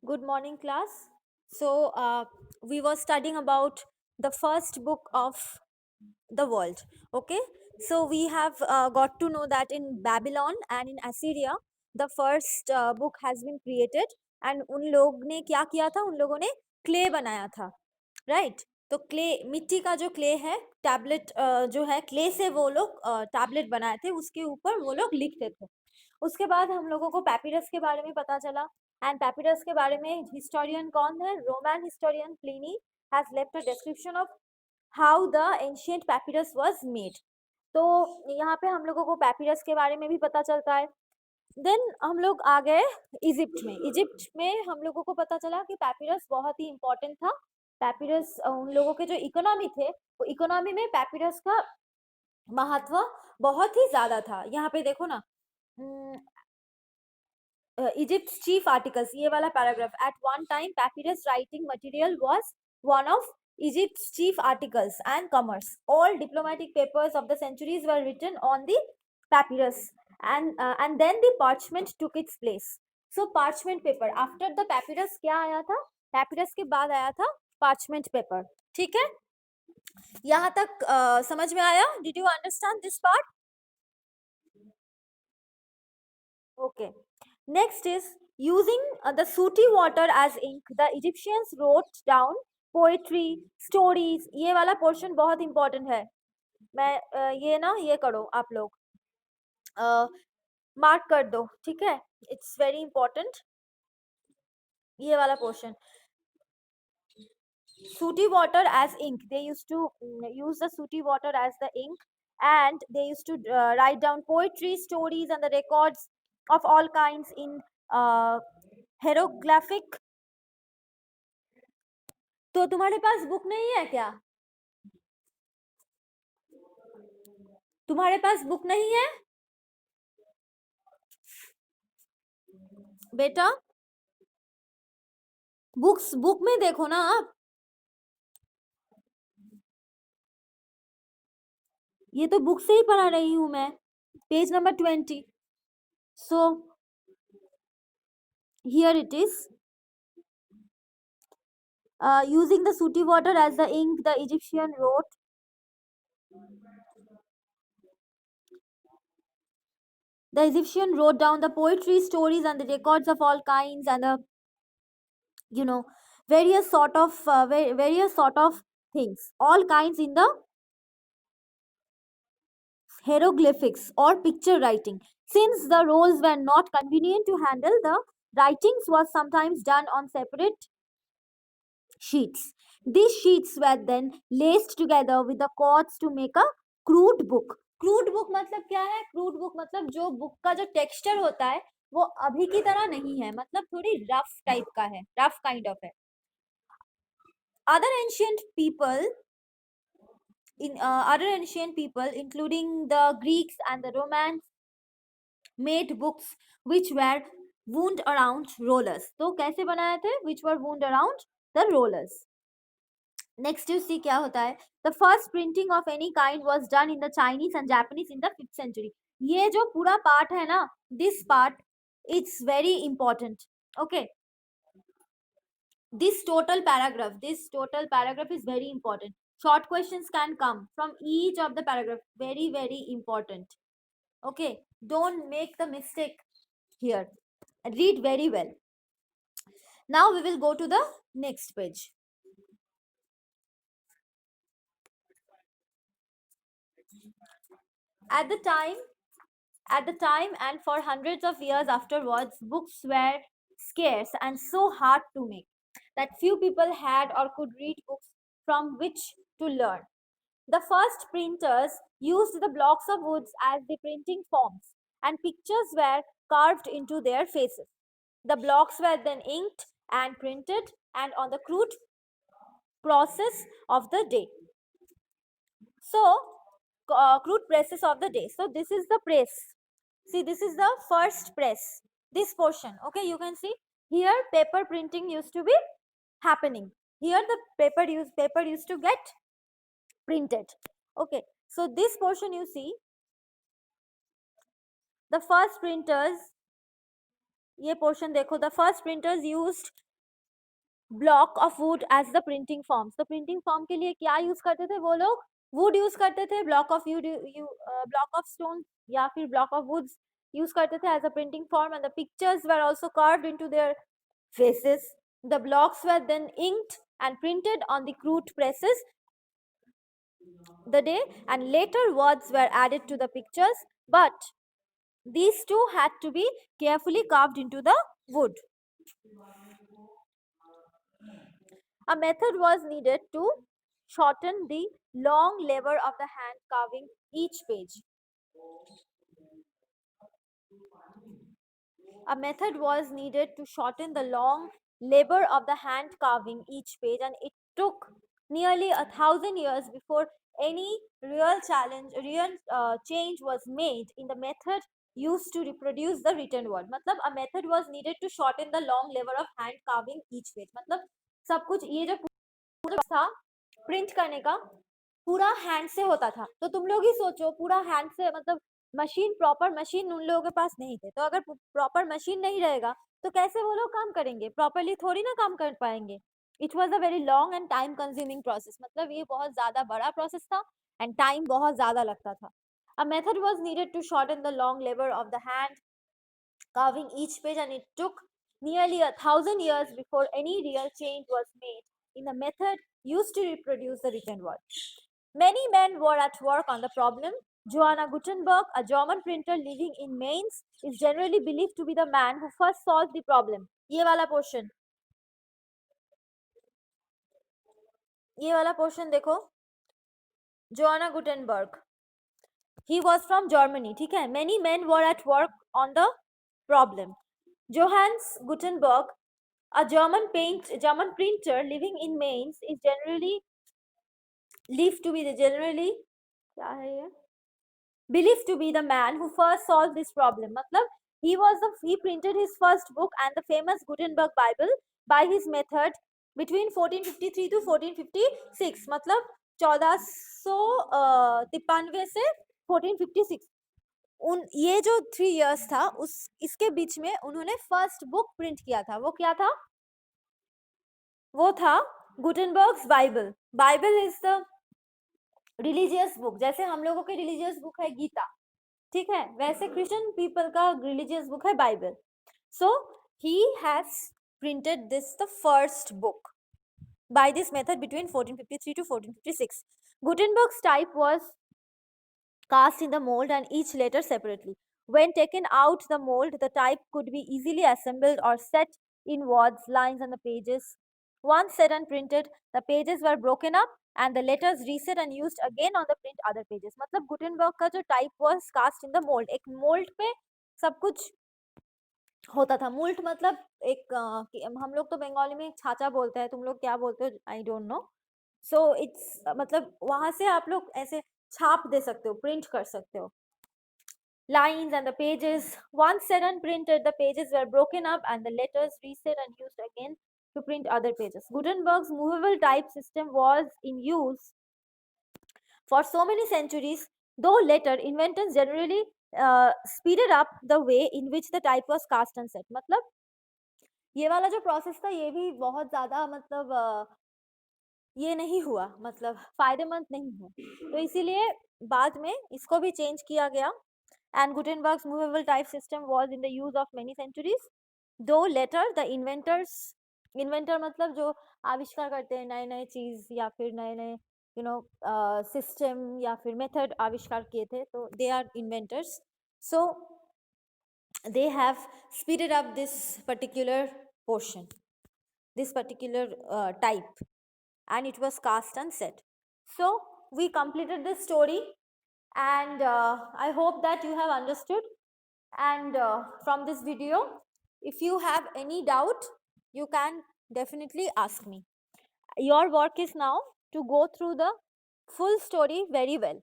Good morning, class. We were studying about the first book of the world. Okay, so we have got to know that in Babylon and in Assyria, the first book has been created, and उन लोग ने क्या किया था? उन लोगों ने clay बनाया था, राइट? तो क्ले, मिट्टी का जो क्ले है, टैबलेट जो है, क्ले से वो लोग टैबलेट बनाए थे, उसके ऊपर वो लोग लिखते थे। उसके बाद हम लोगों को पैपिरस के बारे में पता चला, एंड पैपिरस के बारे में हिस्टोरियन कौन है? Roman historian Pliny has left a description of how the ancient papyrus was made. तो यहाँ पे हम लोगों को पैपिरस के बारे में भी पता चलता है। देन हम लोग आ गए इजिप्ट में। इजिप्ट में हम लोगों को पता चला कि पैपिरस बहुत ही इंपॉर्टेंट था। पैपिरस उन लोगों के जो इकोनॉमी थे, वो इकोनॉमी में पैपिरस का महत्व बहुत ही ज्यादा था। यहाँ पे देखो ना, Egypt's chief articles, ये वाला paragraph, at one time papyrus writing material was one of Egypt's chief articles and commerce. All diplomatic papers of the centuries were written on the papyrus, and then the parchment took its place. So parchment paper, after the papyrus क्या आया था? Papyrus के बाद आया था parchment paper. ठीक है, यहाँ तक समझ में आया? Did you understand this part? Okay. Next is using the sooty water as ink. The Egyptians wrote down poetry, stories. ये वाला portion बहुत important है। मैं ये ना ये करो आप लोग, मार्क कर दो, ठीक है? It's very important. ये वाला portion. Sooty water as ink. They used to use the sooty water as the ink, and they used to write down poetry, stories, and the records of all kinds in hieroglyphic. तो तुम्हारे पास book नहीं है क्या? तुम्हारे पास book नहीं है बेटा? Book में देखो ना आप। ये तो बुक से ही पढ़ा रही हूं मैं, page number 20. So here it is. Using the sooty water as the ink, the Egyptian wrote. The Egyptian wrote down the poetry, stories, and the records of all kinds, and the you know various sort of things, all kinds in the hieroglyphics or picture writing. Since the rolls were not convenient to handle, the writings was sometimes done on separate sheets. These sheets were then laced together with the cords to make a crude book. Crude book मतलब क्या है? Crude book मतलब जो book का जो texture होता है वो अभी की तरह नहीं है, मतलब थोड़ी रफ टाइप का है, रफ काइंड ऑफ है. Other ancient people other ancient people, including the Greeks and the Romans, made books which were wound around rollers. तो कैसे बनाए थे? Which were wound around the rollers. Next you see क्या होता है? The first printing of any kind was done in the Chinese and Japanese in the 5th century. ये जो पूरा part है ना, this part, it's very important. Okay. This total paragraph is very important. Short questions can come from each of the paragraph. Very, very important. Okay, don't make the mistake here. Read very well. Now we will go to the next page. At the time and for hundreds of years afterwards, books were scarce and so hard to make that few people had or could read books from which to learn. The first printers used the blocks of wood as the printing forms, and pictures were carved into their faces. The blocks were then inked and printed, and on the crude process of the day. So, crude presses of the day. So, this is the press. See, this is the first press. This portion, okay, you can see here paper printing used to be happening. Here the paper used to get printed. Okay, so this portion you see, the first printers, ये portion देखो, the first printers used block of wood as the printing forms. तो printing form के लिए क्या use करते थे वो लोग? wood use करते थे, block of wood, block of stone या फिर block of woods use करते थे as a printing form, and the pictures were also carved into their faces. The blocks were then inked and printed on the crude presses the day, and later words were added to the pictures, but these too had to be carefully carved into the wood. A method was needed to shorten the long labor of the hand carving each page. A method was needed to shorten the long labor of the hand carving each page, and it took nearly 1,000 years before any real change was made in the method used to reproduce the written word. मतलब a method was needed to shorten the long labor of hand carving each page. मतलब सब कुछ ये जो पूरा था print करने का पूरा हैंड से होता था। तो तुम लोग ही सोचो पूरा हैंड से, मतलब मशीन, प्रॉपर मशीन उन लोगों के पास नहीं थे। तो अगर प्रॉपर मशीन नहीं रहेगा तो कैसे वो लोग काम करेंगे? प्रॉपरली थोड़ी ना काम कर पाएंगे। It was a very long and time consuming process, मतलब ये बहुत ज्यादा बड़ा प्रोसेस था एंड टाइम बहुत ज्यादा लगता था। A method was needed to shorten the long labour of the hand carving each page, and it took nearly 1,000 years before any real change was made in the method used to reproduce the written word. Many men were at work on the problem. Johanna Gutenberg, a German printer living in Mainz, is generally believed to be the man who first solved the problem. ये वाला portion, ये वाला portion देखो, Johanna Gutenberg. He was from Germany, ठीक है? Many men were at work on the problem. Johannes Gutenberg, a German printer living in Mainz, is generally believed to be the generally क्या है ये? Believed to be the man who first solved this problem. मतलब he printed his first book and the famous Gutenberg Bible by his method between 1453 to 1456. मतलब 1493 से 1456, उन ये जो 3 years था उस इसके बीच में उन्होंने फर्स्ट बुक प्रिंट किया था। वो क्या था? वो था Gutenberg's Bible. Bible is the religious book, जैसे हम लोगों की रिलीजियस बुक है गीता, ठीक है? वैसे क्रिश्चियन पीपल का रिलीजियस बुक है Bible. So he has printed this the first book by this method between 1453 to 1456. Gutenberg's type was cast in the mold and each letter separately. When taken out the mold, the type could be easily assembled or set in words, lines, and the pages. Once set and printed, the pages were broken up and the letters reset and used again on the print other pages. मतलब Gutenberg का जो type was cast in the mold, एक mould पे सब कुछ होता था। Mould मतलब एक हम लोग तो बंगाली में छाचा बोलते हैं, तुम लोग क्या बोलते हो I don't know. So it's मतलब वहां से आप लोग ऐसे छाप दे सकते हो, प्रिंट कर सकते हो। Lines and the pages, once set and printed, the pages were broken up and the letters reset and used again to print other pages. Gutenberg's movable type system was in use for so many centuries, though later inventors generally speeded up the way in which the type was cast and set. मतलब ये वाला जो process था ये भी बहुत ज़्यादा मतलब ये नहीं हुआ, मतलब फ़ायदेमंद नहीं हुआ। तो इसीलिए बाद में इसको भी चेंज किया गया। And Gutenberg's movable type system was in the use of many centuries, though later the inventor मतलब जो आविष्कार करते हैं नए नए चीज़ या फिर नए नए सिस्टम या फिर मेथड आविष्कार किए थे, तो they are inventors. So they have speeded up this particular portion, this particular type, and it was cast and set. So we completed this story, and I hope that you have understood. And from this video, if you have any doubt, you can definitely ask me. Your work is now to go through the full story very well.